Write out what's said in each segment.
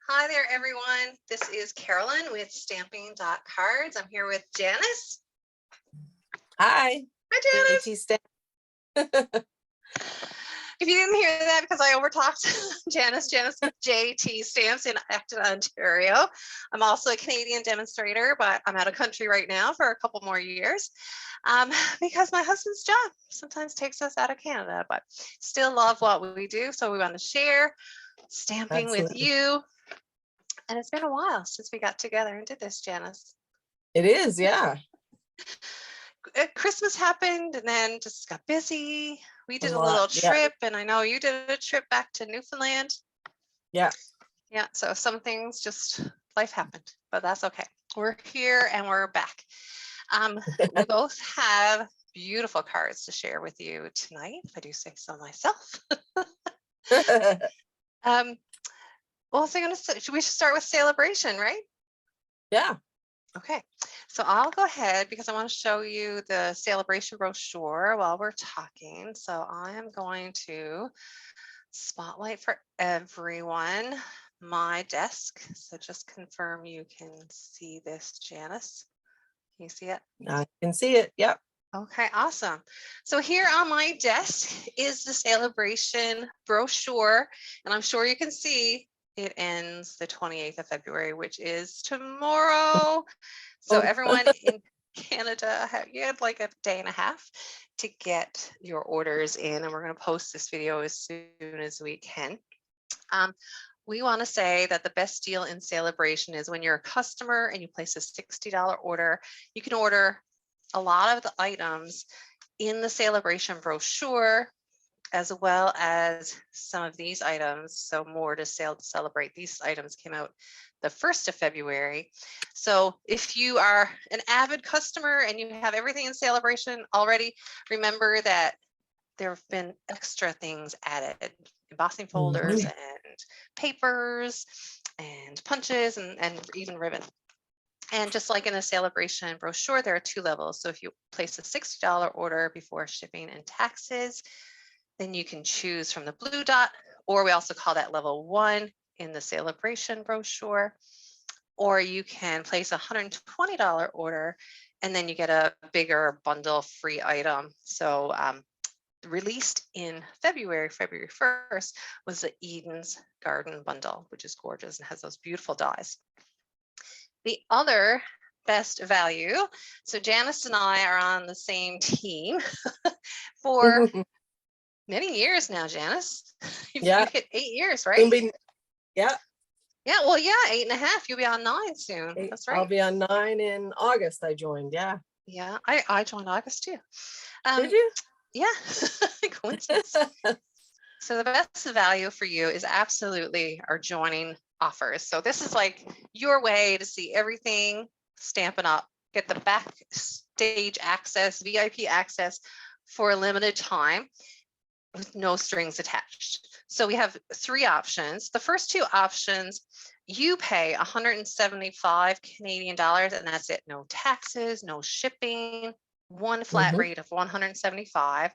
Hi there, everyone. This is Carolyn with Stamping Cards. I'm here with Janice. Hi. Hi, Janice. JT Stamp. If you didn't hear that because I overtalked Janice with JT Stamps in Acton, Ontario. I'm also a Canadian demonstrator, but I'm out of country right now for a couple more years because my husband's job sometimes takes us out of Canada, but still love what we do. So we want to share stamping with you. And it's been a while since we got together and did this, Janice. It is, yeah. Christmas happened and then just got busy. We did a little trip, and I know you did a trip back to Newfoundland. Yeah. Yeah, so some things just, life happened, but that's okay. We're here and we're back. We both have beautiful cards to share with you tonight, if I do say so myself. Well, so we should start with Sale-A-Bration, right? Yeah. Okay, so I'll go ahead because I want to show you the Sale-A-Bration brochure while we're talking. So I am going to spotlight for everyone my desk. So just confirm you can see this, Janice. Can you see it? I can see it. Yep. Okay, awesome. So here on my desk is the Sale-A-Bration brochure, and I'm sure you can see it ends the 28th of February, which is tomorrow. So everyone in Canada, you had like a day and a half to get your orders in, and we're going to post this video as soon as we can. We want to say that the best deal in Sale-A-Bration is when you're a customer and you place a $60 order, you can order a lot of the items in the Sale-A-Bration brochure, as well as some of these items. So more to celebrate. These items came out the 1st of February. So if you are an avid customer and you have everything in Sale-A-Bration already, remember that there have been extra things added, embossing folders and papers and punches and even ribbon. And just like in a Sale-A-Bration brochure, there are 2 levels. So if you place a $60 order before shipping and taxes, then you can choose from the blue dot, or we also call that level 1 in the Sale-A-Bration brochure. Or you can place a $120 order and then you get a bigger bundle free item. So released in February 1st was the Eden's Garden bundle, which is gorgeous and has those beautiful dies. The other best value, so Janice and I are on the same team for many years now, Janice. Yeah. You hit 8 years, right? Yeah. Yeah, well, yeah, 8.5. You'll be on 9 soon. That's right. I'll be on 9 in August. I joined. Yeah. Yeah, I joined August too. Did you? Yeah, coincidence. So the best value for you is absolutely our joining offers. So this is like your way to see everything Stampin' Up, get the backstage access, VIP access for a limited time with no strings attached. So we have 3 options. The first 2 options, you pay 175 Canadian dollars, and that's it. No taxes, no shipping, one flat rate of 175.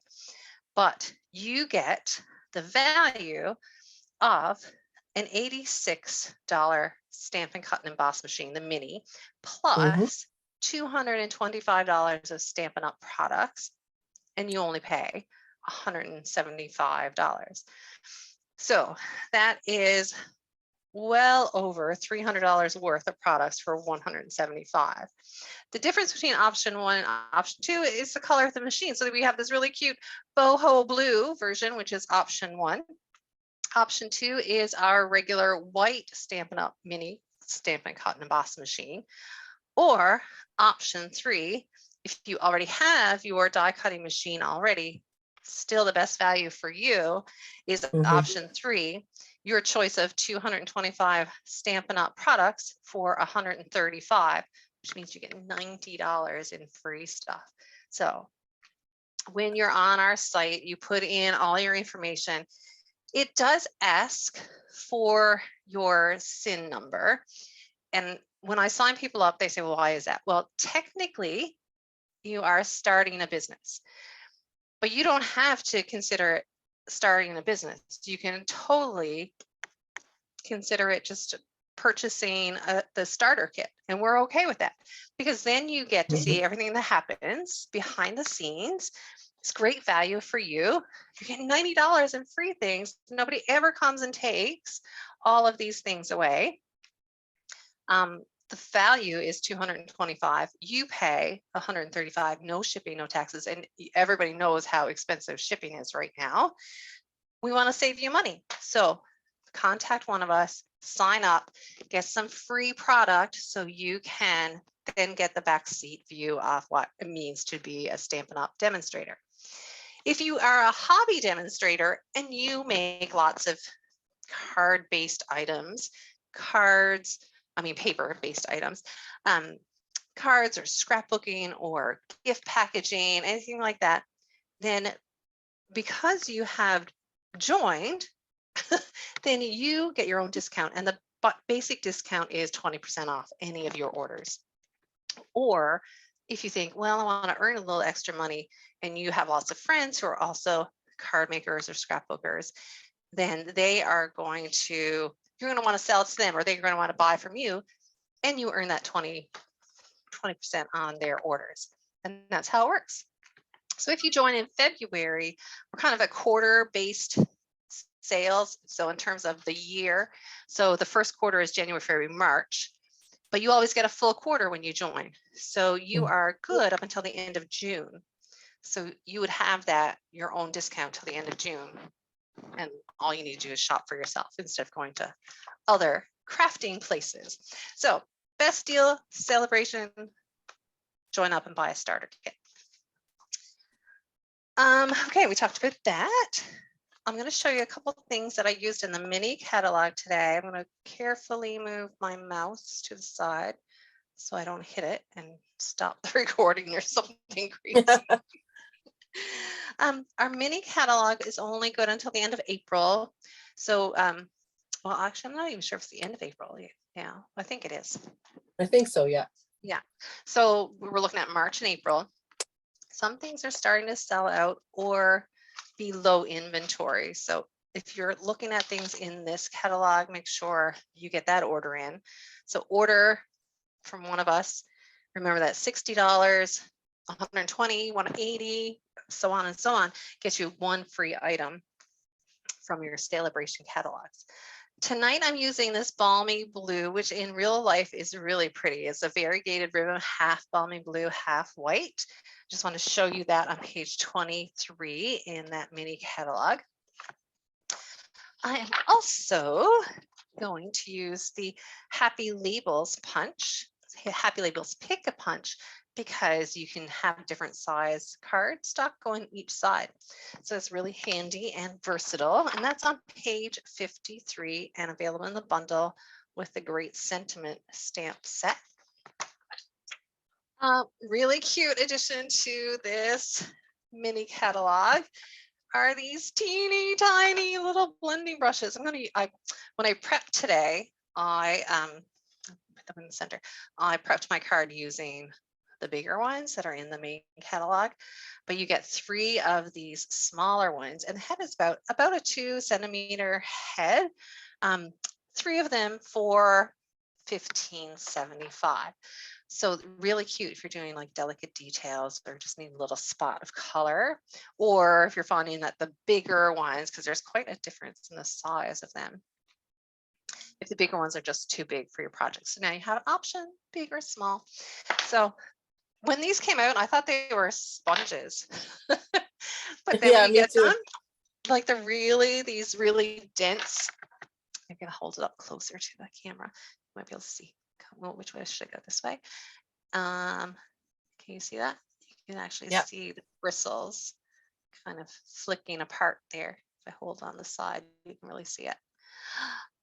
But you get the value of an $86 Stampin' Cut and Emboss machine, the mini, plus $225 of Stampin' Up products, and you only pay $175. So that is well over $300 worth of products for $175. The difference between option 1 and option 2 is the color of the machine. So we have this really cute boho blue version, which is option 1. Option 2 is our regular white Stampin' Up mini Stampin' Cut and Emboss machine. Or option 3, if you already have your die cutting machine already, still the best value for you is option 3, your choice of 225 Stampin' Up products for $135, which means you get $90 in free stuff. So when you're on our site, you put in all your information. It does ask for your SIN number. And when I sign people up, they say, well, why is that? Well, technically, you are starting a business, but you don't have to consider it starting a business. You can totally consider it just purchasing the starter kit, and we're okay with that because then you get to see everything that happens behind the scenes. It's great value for you. You get $90 in free things. Nobody ever comes and takes all of these things away. The value is $225. You pay $135, no shipping, no taxes, and everybody knows how expensive shipping is right now. We want to save you money. So contact one of us, sign up, get some free product so you can then get the backseat view of what it means to be a Stampin' Up! Demonstrator. If you are a hobby demonstrator and you make lots of card-based items, paper-based items, cards or scrapbooking or gift packaging, anything like that, then because you have joined, then you get your own discount, and the basic discount is 20% off any of your orders. Or if you think, well, I want to earn a little extra money, and you have lots of friends who are also card makers or scrapbookers, then you're going to want to sell it to them, or they're going to want to buy from you, and you earn that 20% on their orders. And that's how it works. So if you join in February, we're kind of a quarter-based sales. So in terms of the year, so the first quarter is January, February, March, but you always get a full quarter when you join. So you are good up until the end of June. So you would have your own discount till the end of June. And all you need to do is shop for yourself instead of going to other crafting places. So best deal, Sale-A-Bration, join up and buy a starter kit. Okay, we talked about that. I'm going to show you a couple of things that I used in the mini catalog today. I'm going to carefully move my mouse to the side so I don't hit it and stop the recording or something crazy. Our mini catalog is only good until the end of April. So, well, actually, I'm not even sure if it's the end of April. Yeah, I think it is. I think so, yeah. Yeah. So we're looking at March and April. Some things are starting to sell out or be low inventory. So if you're looking at things in this catalog, make sure you get that order in. So order from one of us. Remember that $60, $120, $180, so on and so on, gets you one free item from your Sale-A-Bration catalogs. Tonight I'm using this balmy blue, which in real life is really pretty. It's a variegated ribbon, half balmy blue, half white. Just want to show you that on page 23 in that mini catalog. I am also going to use the Happy Labels punch, Happy Labels Pick a Punch, because you can have different size cardstock going each side. So it's really handy and versatile. And that's on page 53 and available in the bundle with the Great Sentiment stamp set. Really cute addition to this mini catalog are these teeny tiny little blending brushes. When I prepped today, I put them in the center. I prepped my card using the bigger ones that are in the main catalog, but you get 3 of these smaller ones, and the head is about a 2-centimeter head. 3 of them for $15.75. So really cute if you're doing like delicate details or just need a little spot of color, or if you're finding that the bigger ones, because there's quite a difference in the size of them, if the bigger ones are just too big for your project. So now you have an option, big or small. So when these came out, I thought they were sponges. But then when you get them, like these really dense, I'm gonna hold it up closer to the camera. You might be able to see. Well, which way should I go? This way? Can you see that? You can actually see the bristles kind of flicking apart there. If I hold on the side, you can really see it.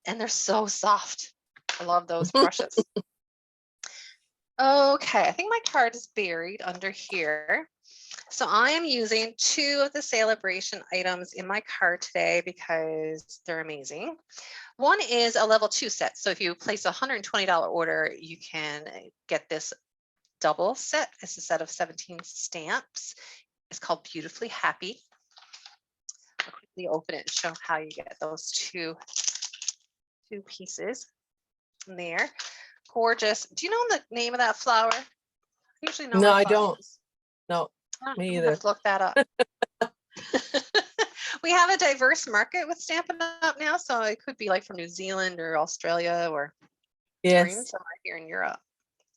And they're so soft. I love those brushes. Okay, I think my card is buried under here. So I am using 2 of the Sale-A-Bration items in my card today because they're amazing. One is a level 2 set. So if you place a $120 order, you can get this double set. It's a set of 17 stamps. It's called Beautifully Happy. I'll quickly open it and show how you get those two pieces. there. Gorgeous. Do you know the name of that flower? I usually know. No, my I flowers. don't. No, Oh, me I'm gonna either. have to look that up. We have a diverse market with Stampin' Up now, so it could be like from New Zealand or Australia or even Yes. somewhere here in Europe.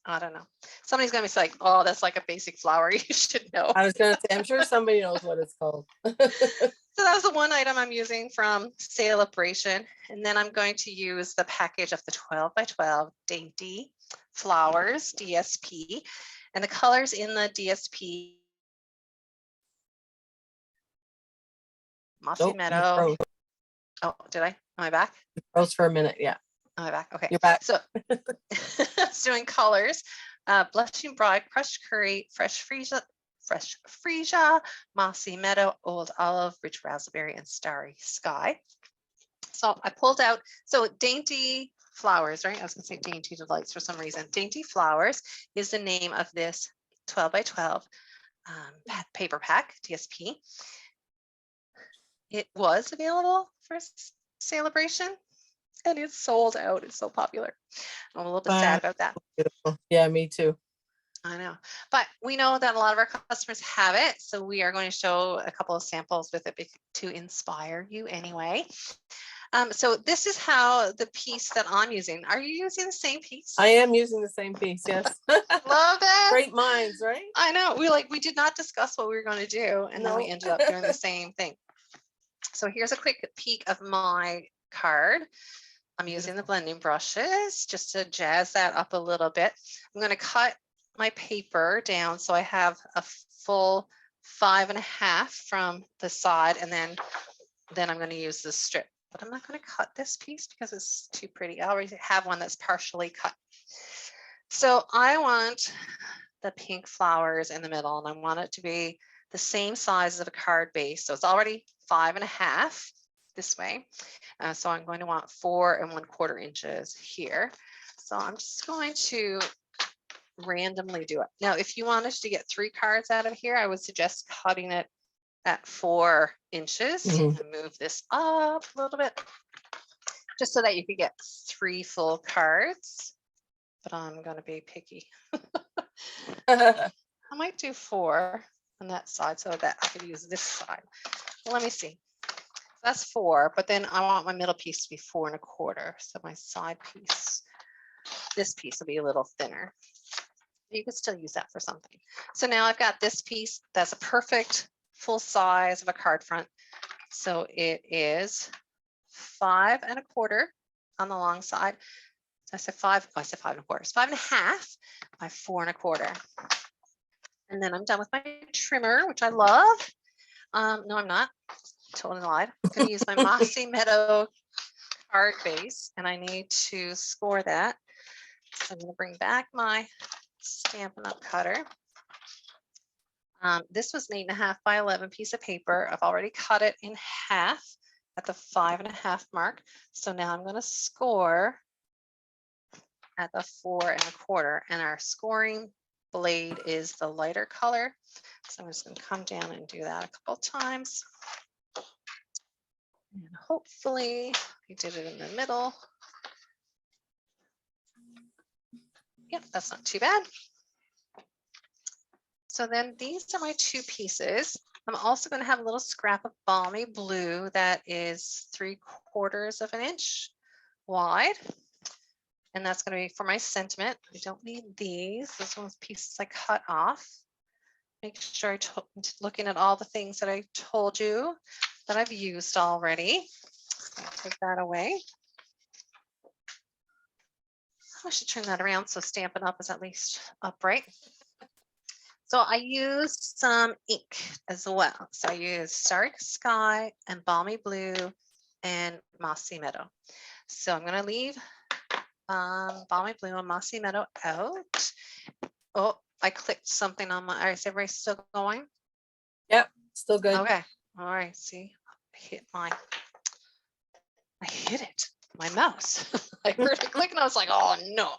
I don't know. Somebody's gonna be like, "Oh, that's like a basic flower. You should know." I was gonna say, I'm sure somebody knows what it's called. So that was the one item I'm using from Sale-A-Bration. And then I'm going to use the package of the 12 by 12 Dainty Flowers DSP. And the colors in the DSP, Mossy Nope, you Meadow. froze. Oh, did I? Am I back? You froze for a minute. Yeah, Am I back? Okay. you're back. So I was doing colors, Blushing Bride, Crushed Curry, Fresh Freesia, Mossy Meadow, Old Olive, Rich Raspberry, and Starry Sky. So I pulled out, so Dainty Flowers, right? I was gonna say Dainty Delights for some reason. Dainty Flowers is the name of this 12 by 12 paper pack, DSP. It was available for Sale-A-Bration and it's sold out. It's so popular. I'm a little bit sad about that. Beautiful. Yeah, me too. I know, but we know that a lot of our customers have it. So we are going to show a couple of samples with it to inspire you anyway. So this is how the piece that I'm using. Are you using the same piece? I am using the same piece. Yes. Love that. Great minds, right? I know. We did not discuss what we were going to do, and then we ended up doing the same thing. So here's a quick peek of my card. I'm using the blending brushes just to jazz that up a little bit. I'm going to cut my paper down so I have a full 5.5 from the side, and then I'm going to use this strip. But I'm not going to cut this piece because it's too pretty. I already have one that's partially cut. So I want the pink flowers in the middle, and I want it to be the same size of a card base. So it's already 5.5 this way. So I'm going to want 4 1/4 inches here. So I'm just going to randomly do it. Now, if you wanted to get 3 cards out of here, I would suggest cutting it at 4 inches and move this up a little bit just so that you could get 3 full cards. But I'm going to be picky. I might do 4 on that side so that I could use this side. Well, let me see. That's 4, but then I want my middle piece to be 4 1/4. So my side piece, this piece will be a little thinner. You could still use that for something. So now I've got this piece that's a perfect full size of a card front. So it is 5 1/4 on the long side. I said 5. Oh, I said 5 1/4. It's 5.5 by 4 1/4. And then I'm done with my trimmer, which I love. No, I'm not. Totally lied. I'm going to use my Mossy Meadow card base, and I need to score that. So I'm going to bring back my Stampin' Up cutter. This was an 8.5 by 11 piece of paper. I've already cut it in half at the 5.5 mark. So now I'm going to score at the 4 1/4, and our scoring blade is the lighter color. So I'm just going to come down and do that a couple times. And hopefully we did it in the middle. Yep, that's not too bad. So then these are my 2 pieces. I'm also going to have a little scrap of balmy blue that is 3/4 of an inch wide. And that's going to be for my sentiment. I don't need these. This one's pieces I cut off. Make sure I'm looking at all the things that I told you that I've used already. So I'll take that away. I should turn that around so Stampin' Up is at least upright. So I used some ink as well. So I used Starry Sky and Balmy Blue and Mossy Meadow. So I'm going to leave Balmy Blue and Mossy Meadow out. Oh, I clicked something on my, all right, is everybody still going? Yep, still good. Okay, all right, see, I hit it, my mouse. I heard it click and I was like, oh no.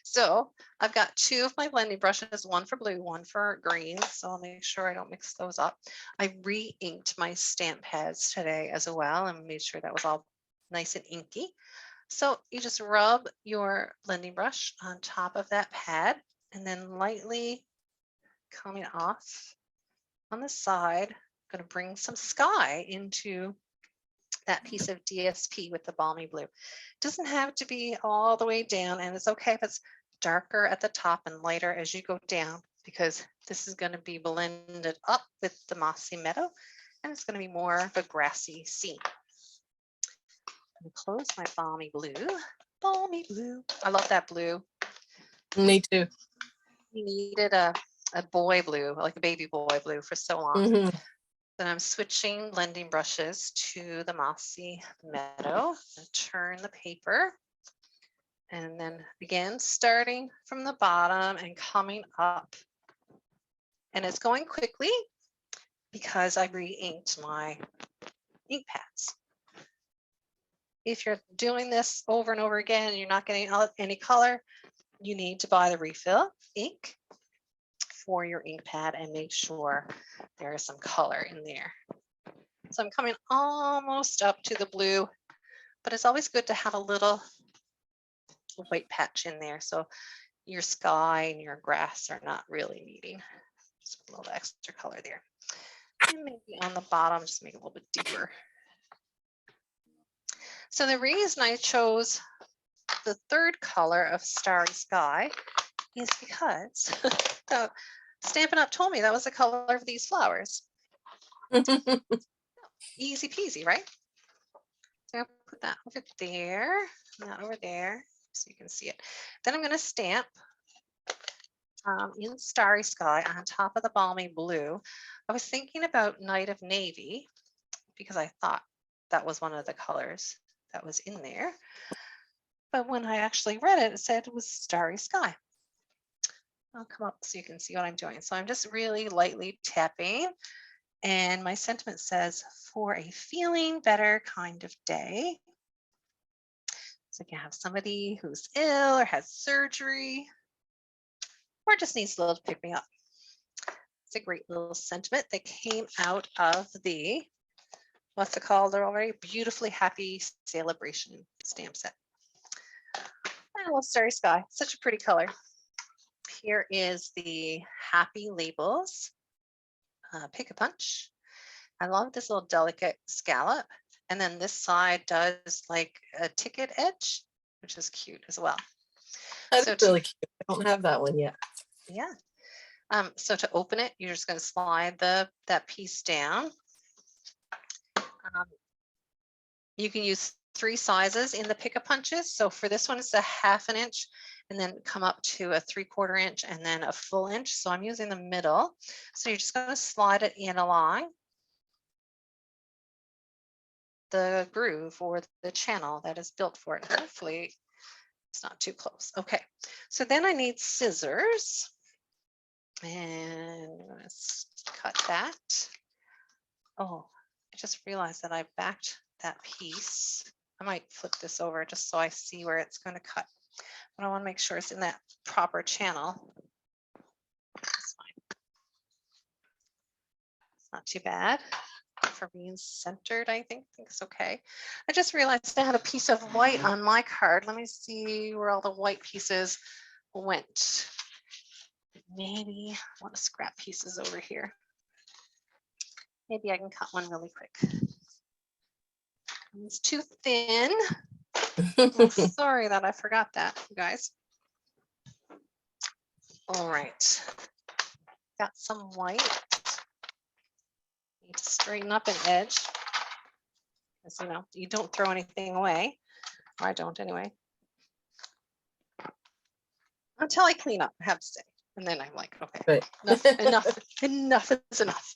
So I've got 2 of my blending brushes, one for blue, one for green. So I'll make sure I don't mix those up. I re-inked my stamp pads today as well and made sure that was all nice and inky. So you just rub your blending brush on top of that pad and then lightly coming off on the side. I'm going to bring some sky into that piece of DSP with the balmy blue. It doesn't have to be all the way down, and it's okay if it's darker at the top and lighter as you go down, because this is going to be blended up with the mossy meadow, and it's going to be more of a grassy scene. I'm going to close my balmy blue. Balmy blue. I love that blue. Me too. We needed a boy blue, like a baby boy blue, for so long. Mhm. Then I'm switching blending brushes to the mossy meadow and turn the paper. And then begin starting from the bottom and coming up. And it's going quickly because I re-inked my ink pads. If you're doing this over and over again and you're not getting any color, you need to buy the refill ink for your ink pad and make sure there is some color in there. So I'm coming almost up to the blue, but it's always good to have a little white patch in there so your sky and your grass are not really meeting. Just a little extra color there. And maybe on the bottom, just make it a little bit deeper. So the reason I chose the third color of Starry Sky is because Stampin' Up told me that was the color of these flowers. Easy peasy, right? So I'll put that over there, not over there, so you can see it. Then I'm going to stamp in Starry Sky on top of the balmy blue. I was thinking about Night of Navy because I thought that was one of the colors that was in there. But when I actually read it, it said it was Starry Sky. I'll come up so you can see what I'm doing. So I'm just really lightly tapping. And my sentiment says, for a feeling better kind of day. So if you have somebody who's ill or has surgery, or just needs a little pick me up. It's a great little sentiment that came out of the, what's it called already? Beautifully Happy Sale-A-Bration stamp set. And a little Starry Sky, such a pretty color. Here is the Happy Labels Pick a Punch. I love this little delicate scallop. And then this side does like a ticket edge, which is cute as well. That's So really cute. I don't have that one yet. Yeah. So to open it, you're just going to slide that piece down. You can use 3 sizes in the pick-a-punches. So for this one, it's a 1/2 inch, and then come up to a 3/4 inch, and then a full inch. So I'm using the middle. So you're just going to slide it in along the groove or the channel that is built for it. Hopefully it's not too close. Okay, so then I need scissors. And let's cut that. Oh, I just realized that I backed that piece. I might flip this over just so I see where it's going to cut. But I want to make sure it's in that proper channel. That's fine. It's not too bad for being centered, I think it's okay. I just realized I had a piece of white on my card. Let me see where all the white pieces went. Maybe I want to scrap pieces over here. Maybe I can cut one really quick. It's too thin. I'm sorry that I forgot that, you guys. All right. Got some white. Need to straighten up an edge. Because, you know, you don't throw anything away. Or I don't anyway. Until I clean up, I have to say. And then I'm like, okay, Right. enough is enough.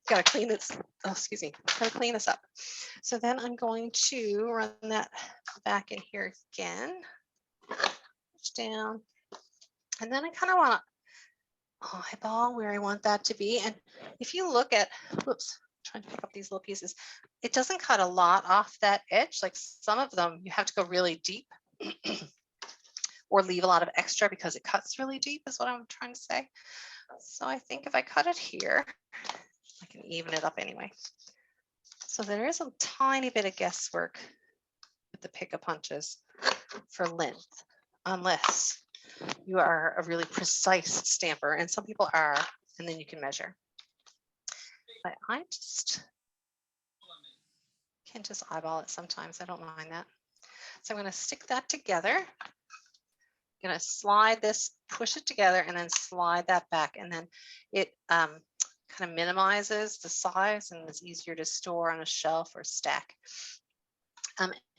Gotta clean this. Oh, excuse me. Gotta clean this up. So then I'm going to run that back in here again. Push down. And then I kind of want to eyeball where I want that to be. And if you look at, whoops, trying to pick up these little pieces, it doesn't cut a lot off that edge. Like some of them, you have to go really deep or leave a lot of extra because it cuts really deep is what I'm trying to say. So I think if I cut it here, I can even it up anyway. So there is a tiny bit of guesswork with the pick-a-punches for length, unless you are a really precise stamper, and some people are, and then you can measure. But I just can just eyeball it sometimes. I don't mind that. So I'm going to stick that together. I'm going to slide this, push it together, and then slide that back, and then it kind of minimizes the size, and it's easier to store on a shelf or stack.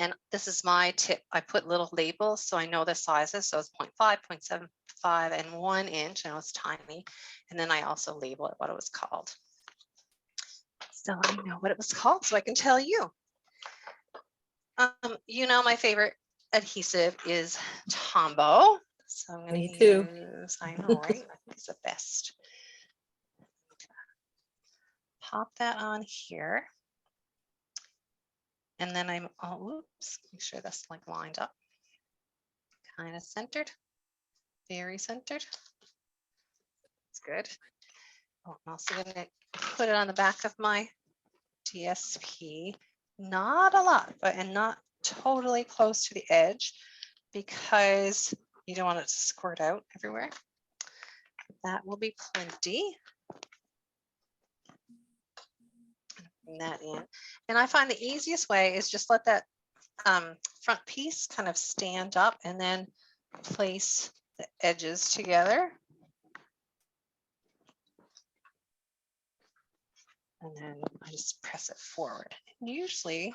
And this is my tip. I put little labels so I know the sizes. So it's 0.5, 0.75, and 1 inch. I know it's tiny. And then I also label it what it was called. So I know what it was called, so I can tell you. You know, my favorite adhesive is Tombow. So I'm going to use, I know, right? I think it's the best. Pop that on here. And then I'm, oh, oops, make sure that's like lined up. Kind of centered, very centered. It's good. Oh, I'm also going to put it on the back of my DSP. Not a lot, but and not totally close to the edge because you don't want it to squirt out everywhere. That will be plenty. Bring that in. And I find the easiest way is just let that front piece kind of stand up and then place the edges together. And then I just press it forward. And usually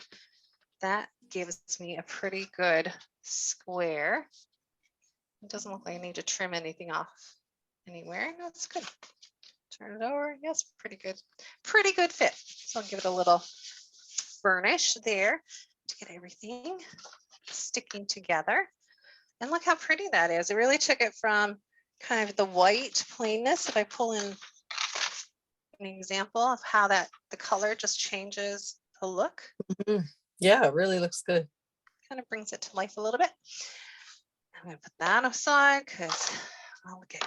that gives me a pretty good square. It doesn't look like I need to trim anything off anywhere. That's good. Turn it over. Yes, pretty good. Pretty good fit. So I'll give it a little burnish there to get everything sticking together. And look how pretty that is. It really took it from kind of the white plainness. If I pull in an example of how that the color just changes the look. Mm-hmm. Yeah, it really looks good. Kind of brings it to life a little bit. I'm going to put that aside because I'll get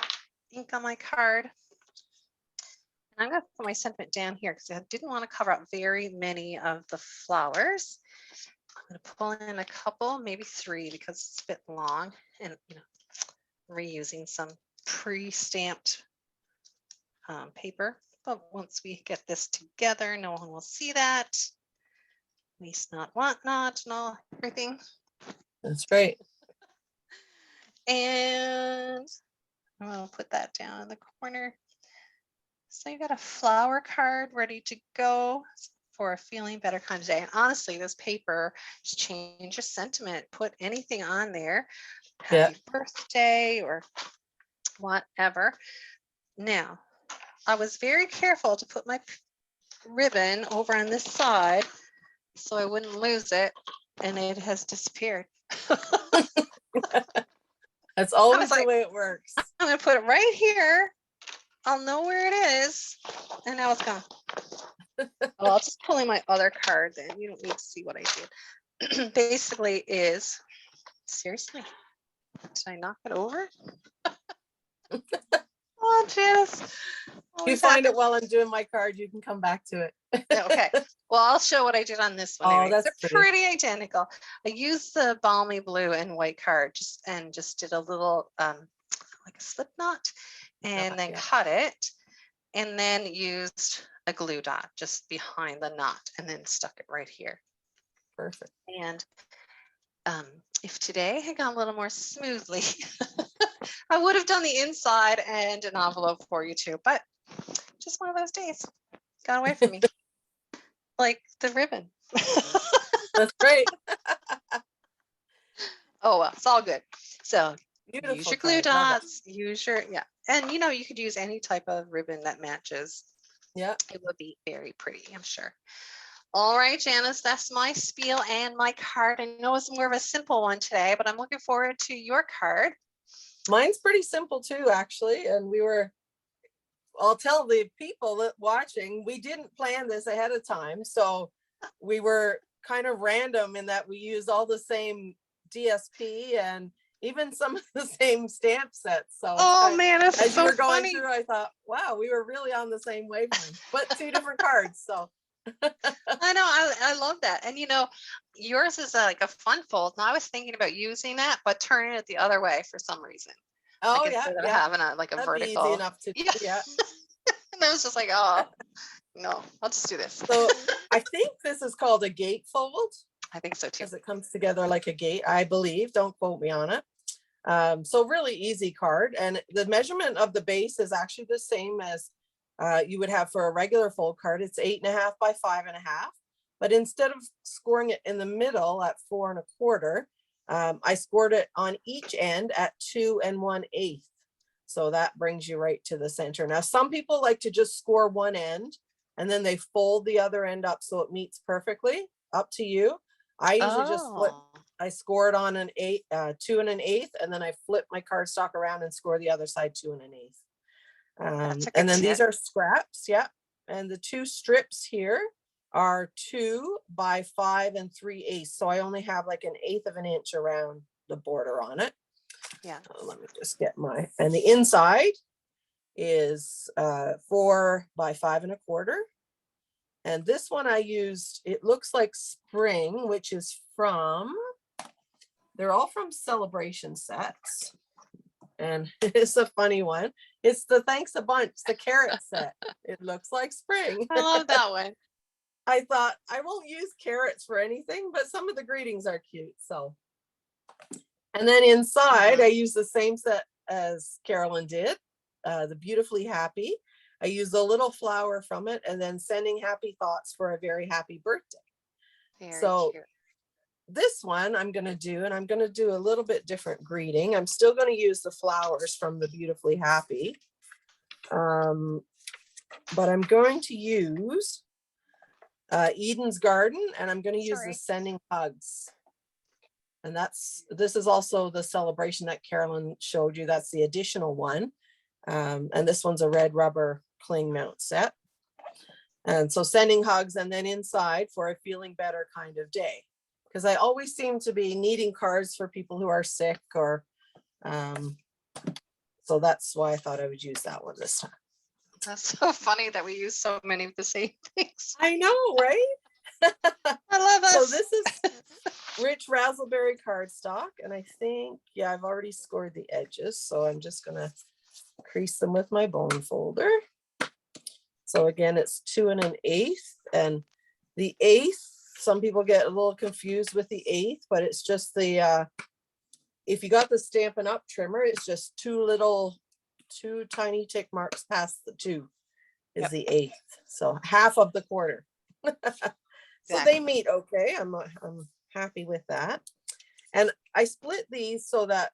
ink on my card. And I'm going to put my sentiment down here because I didn't want to cover up very many of the flowers. I'm going to pull in a couple, maybe 3 because it's a bit long, and you know, reusing some pre-stamped paper. But once we get this together, no one will see that. At least not whatnot and all everything. That's right. And I'm going to put that down in the corner. So you got a flower card ready to go for a feeling better kind of day. And honestly, this paper, just change your sentiment, put anything on there. Happy birthday or whatever. Now, I was very careful to put my ribbon over on this side so I wouldn't lose it, and it has disappeared. That's always the way it works. I'm going to put it right here. I'll know where it is, and now it's gone. Well, I'll just pull in my other card then. You don't need to see what I did. Basically is, seriously, did I knock it over? Oh, Janice. If you find it while I'm doing my card, you can come back to it. Okay. Well, I'll show what I did on this one. Oh, anyway. that's They're pretty identical. I used the balmy blue and white card just did a little like a slip knot and then cut it and then used a glue dot just behind the knot and then stuck it right here. Perfect. And if today had gone a little more smoothly, I would have done the inside and an envelope for you too, but just one of those days got away from me. Like the ribbon. That's great. Oh, well, it's all good. So Beautiful use your glue card. Love dots, use your, and you know, you could use any type of ribbon that matches. Yeah. It would be very pretty, I'm sure. All right, Janice, that's my spiel and my card. I know it's more of a simple one today, but I'm looking forward to your card. Mine's pretty simple too, actually. And I'll tell the people that watching, we didn't plan this ahead of time. So we were kind of random in that we used all the same DSP and even some of the same stamp sets. So oh man, it's as so you were going funny. through, I thought, wow, we were really on the same wavelength, but 2 different cards. So I know, I love that. And yours is like a fun fold. And I was thinking about using that, but turning it the other way for some reason. Like Oh, yeah, instead of yeah. having a That'd be easy vertical. enough to do. Yeah. Yeah. And I was just like, oh no, let's do this. So I think this is called a gate fold I think so too. because it comes together like a gate, I believe. Don't quote me on it. So really easy card. And the measurement of the base is actually the same as you would have for a regular fold card. It's 8.5 by 5.5. But instead of scoring it in the middle at 4 1/4, I scored it on each end at 2 1/8. So that brings you right to the center. Now, some people like to just score one end and then they fold the other end up so it meets perfectly. Up to you. I usually just flip. Oh, I score it on an 2 1/8, and then I flip my cardstock around and score the other side 2 1/8. that's a And good then these tip. are scraps. Yeah. And the two strips here are 2 by 5 3/8. So I only have like 1/8 of an inch around the border on it. Yeah. Let me just get and the inside is 4 by 5 1/4. And this one I used, it looks like spring, which is they're all from Sale-A-Bration sets. And it's a funny one. It's the Thanks a Bunch, the carrot set. It looks like spring. I love that one. I thought I won't use carrots for anything, but some of the greetings are cute. So, and then inside, I use the same set as Carolyn did, the Beautifully Happy. I use a little flower from it and then sending happy thoughts for a very happy birthday. Very So cute. this one I'm going to do, and I'm going to do a little bit different greeting. I'm still going to use the flowers from the Beautifully Happy. But I'm going to use Eden's Garden, and I'm going to use the Sending Hugs. And this is also the Sale-A-Bration that Carolyn showed you. That's the additional one. And this one's a red rubber cling mount set. And so Sending Hugs, and then inside for a feeling better kind of day. Because I always seem to be needing cards for people who are sick or so that's why I thought I would use that one this time. That's so funny that we use so many of the same things. I know, right? I love us. So this is rich raspberry cardstock, and I think, yeah, I've already scored the edges, so I'm just gonna crease them with my bone folder. So again, it's 2 1/8, and the 1/8, some people get a little confused with the 1/8, but it's just the if you got the Stampin' Up trimmer, it's just two tiny tick marks past the 2 is the 1/8. So half of the quarter. So they meet okay. I'm happy with that. And I split these so that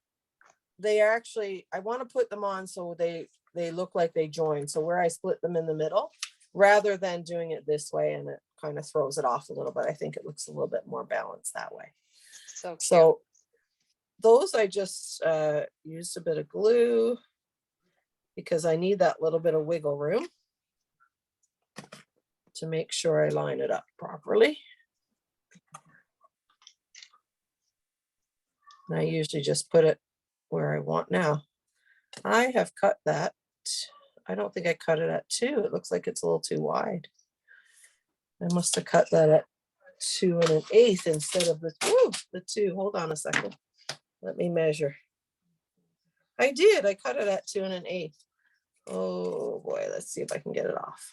they are actually, I want to put them on so they look like they join. So where I split them in the middle, rather than doing it this way, and it kind of throws it off a little bit. I think it looks a little bit more balanced that way. So those I just used a bit of glue because I need that little bit of wiggle room to make sure I line it up properly. And I usually just put it where I want. Now, I have cut that. I don't think I cut it at 2. It looks like it's a little too wide. I must have cut that at 2 1/8 instead of the 2. Hold on a second. Let me measure. I did. I cut it at 2 1/8. Oh boy, let's see if I can get it off.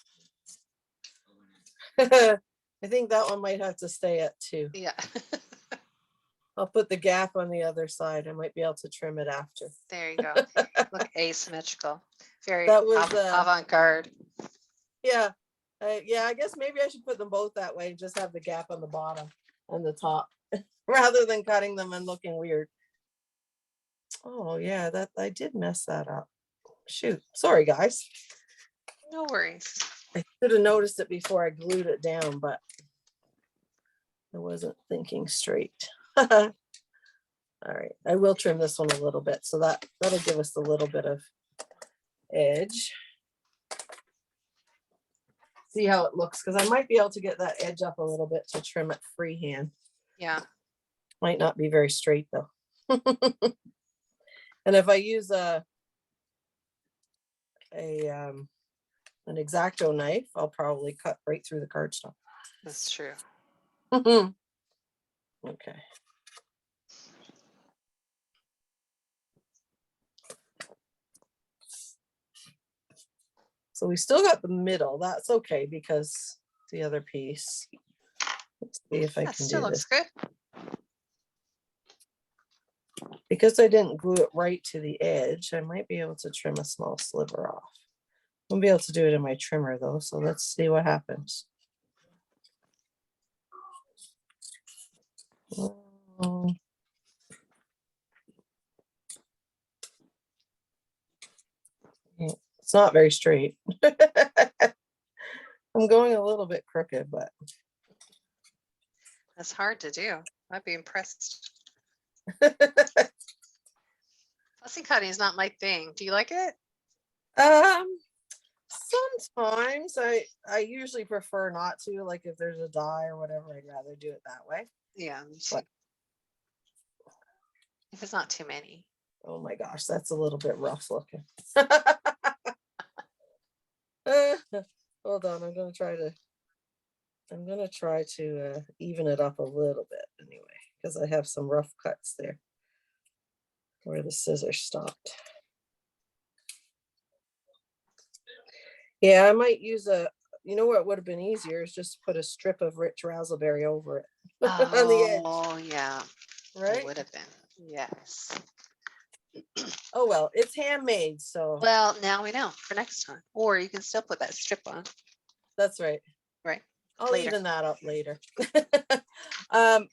I think that one might have to stay at 2. Yeah. I'll put the gap on the other side. I might be able to trim it after. There you go. Look asymmetrical. Very That was avant-garde. Yeah. Yeah, I guess maybe I should put them both that way. Just have the gap on the bottom and the top rather than cutting them and looking weird. Oh yeah, that I did mess that up. Shoot. Sorry, guys. No worries. I should have noticed it before I glued it down, but I wasn't thinking straight. All right, I will trim this one a little bit, so that'll give us a little bit of edge. See how it looks, because I might be able to get that edge up a little bit to trim it freehand. Yeah. Might not be very straight though. And if I use an X-Acto knife, I'll probably cut right through the cardstock. That's true. Okay. So we still got the middle. That's okay because the other piece. Let's see if I That can still do looks this. good. Because I didn't glue it right to the edge, I might be able to trim a small sliver off. I won't be able to do it in my trimmer though, so let's see what happens. Oh. It's not very straight. I'm going a little bit crooked, but That's hard to do. I'd be impressed. Fussy cutting is not my thing. Do you like it? Sometimes I usually prefer not to, like if there's a die or whatever, I'd rather do it that way. Yeah, me too. But, if it's not too many. oh my gosh, that's a little bit rough looking. Hold on, I'm gonna try to even it up a little bit anyway, because I have some rough cuts there where the scissors stopped. Yeah, I might use you know what would have been easier is just put a strip of rich raspberry over it on the edge. Oh, yeah. Right? It would have been. Yes. Oh, well, it's handmade, so. Well, now we know for next time. Or you can still put that strip on. That's right. Right. I'll Later. even that up later. I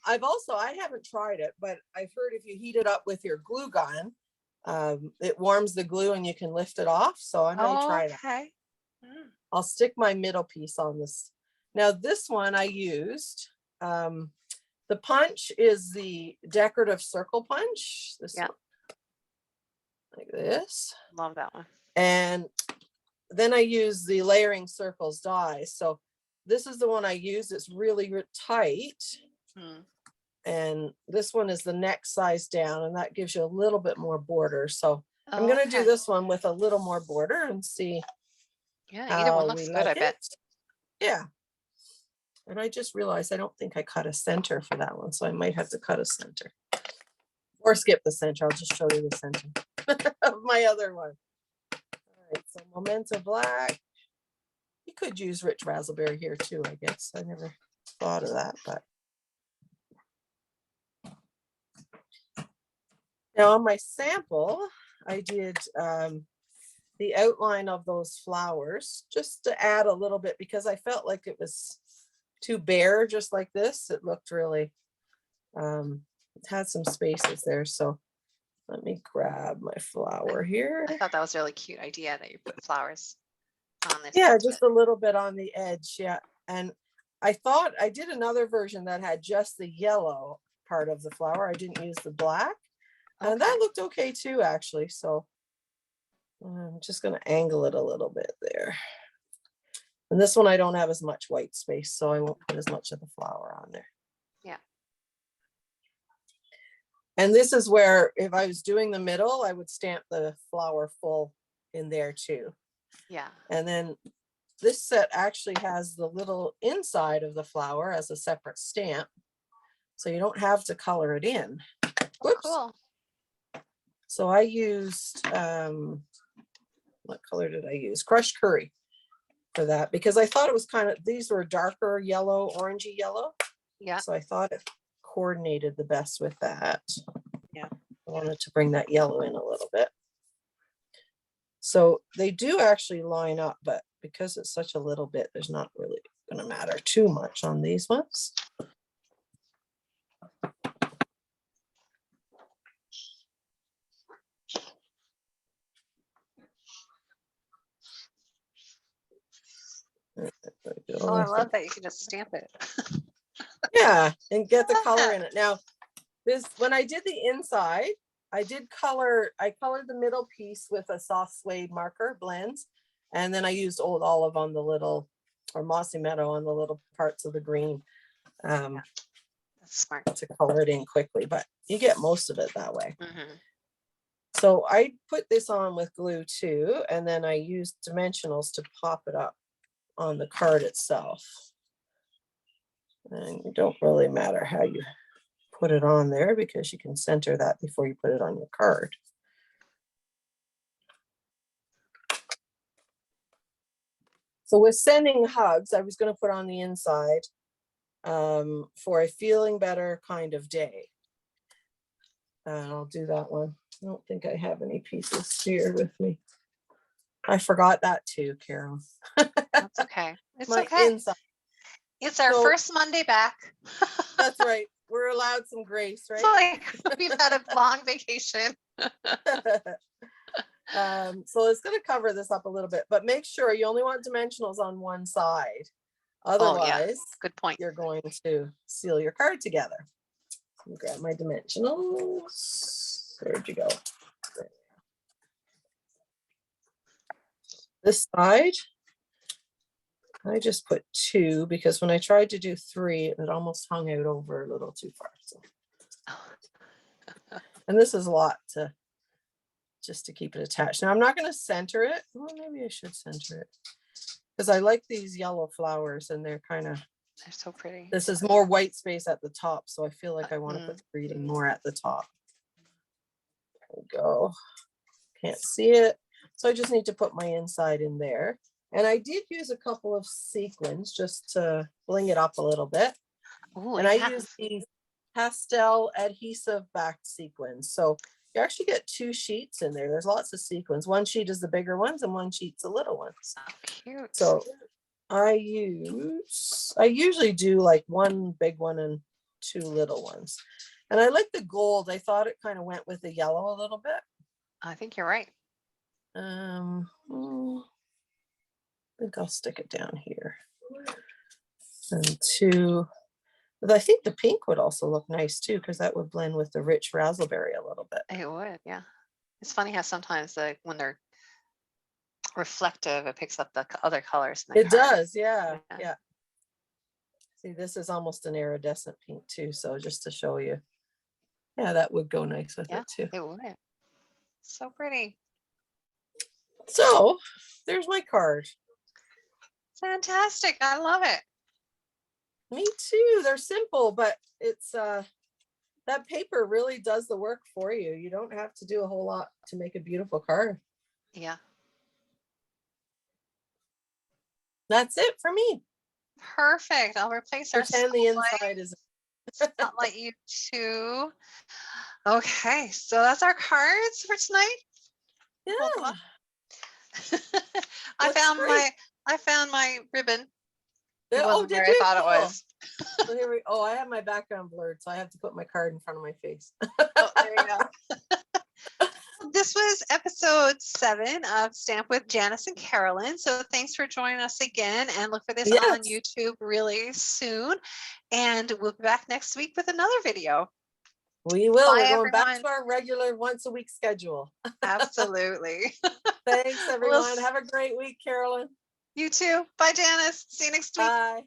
haven't tried it, but I've heard if you heat it up with your glue gun, it warms the glue and you can lift it off. So I might try that. Okay. I'll stick my middle piece on this. Now this one I used, the punch is the decorative circle punch. This one, like this. Love that one. And then I use the layering circles die. So this is the one I use. It's really tight. And this one is the next size down, and that gives you a little bit more border. So I'm going to do this one with a little more border and see. Yeah, either one looks good, I bet. Yeah. And I just realized I don't think I cut a center for that one, so I might have to cut a center. Or skip the center. I'll just show you the center of my other one. All right, so Memento Black. You could use rich raspberry here too, I guess. I never thought of that, but. Now on my sample, I did the outline of those flowers just to add a little bit because I felt like it was too bare just like this. It looked really, it had some spaces there. So let me grab my flower here. I thought that was a really cute idea that you put flowers on this. Yeah, just a little bit on the edge. Yeah. And I thought I did another version that had just the yellow part of the flower. I didn't use the black. And that looked okay too, actually. So I'm just going to angle it a little bit there. And this one, I don't have as much white space, so I won't put as much of the flower on there. Yeah. And this is where, if I was doing the middle, I would stamp the flower full in there too. Yeah. And then this set actually has the little inside of the flower as a separate stamp. So you don't have to color it in. Whoops. Cool. So I used, what color did I use? Crushed curry for that, because I thought it was kind of, these were darker yellow, orangey yellow. Yeah. So I thought it coordinated the best with that. Yeah. I wanted to bring that yellow in a little bit. So they do actually line up, but because it's such a little bit, there's not really going to matter too much on these ones. Oh, I love that you can just stamp it. Yeah, and get the color in it. Now, this, when I did the inside, I colored the middle piece with a soft suede marker blends, and then I used Old Olive on the little, or Mossy Meadow on the little parts of the green. That's smart. To color it in quickly, but you get most of it that way. Mm-hmm. So I put this on with glue too, and then I used dimensionals to pop it up on the card itself. And it don't really matter how you put it on there because you can center that before you put it on your card. So with sending hugs, I was going to put on the inside for a feeling better kind of day. And I'll do that one. I don't think I have any pieces here with me. I forgot that too, Carol. That's okay. It's My okay. inside. It's our So- first Monday back. That's right. We're allowed some grace, It's right? like we've had a long vacation. So it's going to cover this up a little bit, but make sure you only want dimensionals on one side. Oh, yeah. Otherwise, Good point. you're going to seal your card together. Let me grab my dimensionals. Where'd you go? There. This side, I just put 2 because when I tried to do 3, it almost hung out over a little too far. So. And this is a lot to just to keep it attached. Now I'm not going to center it. Well, maybe I should center it because I like these yellow flowers and they're kind of, They're so pretty. this is more white space at the top. So I feel like I want to put the reading more at the top. There we go. Can't see it. So I just need to put my inside in there. And I did use a couple of sequins just to bling it up a little bit. Ooh, And I yeah. use these pastel adhesive backed sequins. So you actually get 2 sheets in there. There's lots of sequins. One sheet is the bigger ones and one sheet's the little ones. Oh, cute. So I usually do like 1 big one and 2 little ones. And I like the gold. I thought it kind of went with the yellow a little bit. I think you're right. I think I'll stick it down here. And 2. But I think the pink would also look nice too, because that would blend with the rich raspberry a little bit. It would, yeah. It's funny how sometimes when they're reflective, it picks up the other colors in the It card. does, yeah, Yeah. yeah. See, this is almost an iridescent pink too, so just to show you. Yeah, that would go nice with Yeah, it too. it would. So pretty. So there's my card. Fantastic. I love it. Me too. They're simple, but it's that paper really does the work for you. You don't have to do a whole lot to make a beautiful card. Yeah. That's it for me. Perfect. I'll replace our Pretend the inside is spotlight you too. Okay, so that's our cards for tonight. Hold them yeah. up. I Looks found great. my ribbon. It Yeah, wasn't did where you? I thought it Cool. was. So here we, I have my background blurred, so I have to put my card in front of my face. Oh, there you go. This was episode 7 of Stamp with Janice and Carolyn. So thanks for joining us again, and look for this on Yes. YouTube really soon. And we'll be back next week with another video. We will. Bye, We're going back everyone. to our regular once a week schedule. Absolutely. Thanks, everyone. Have a great week, Carolyn. You too. Bye, Janice. See you next week. Bye.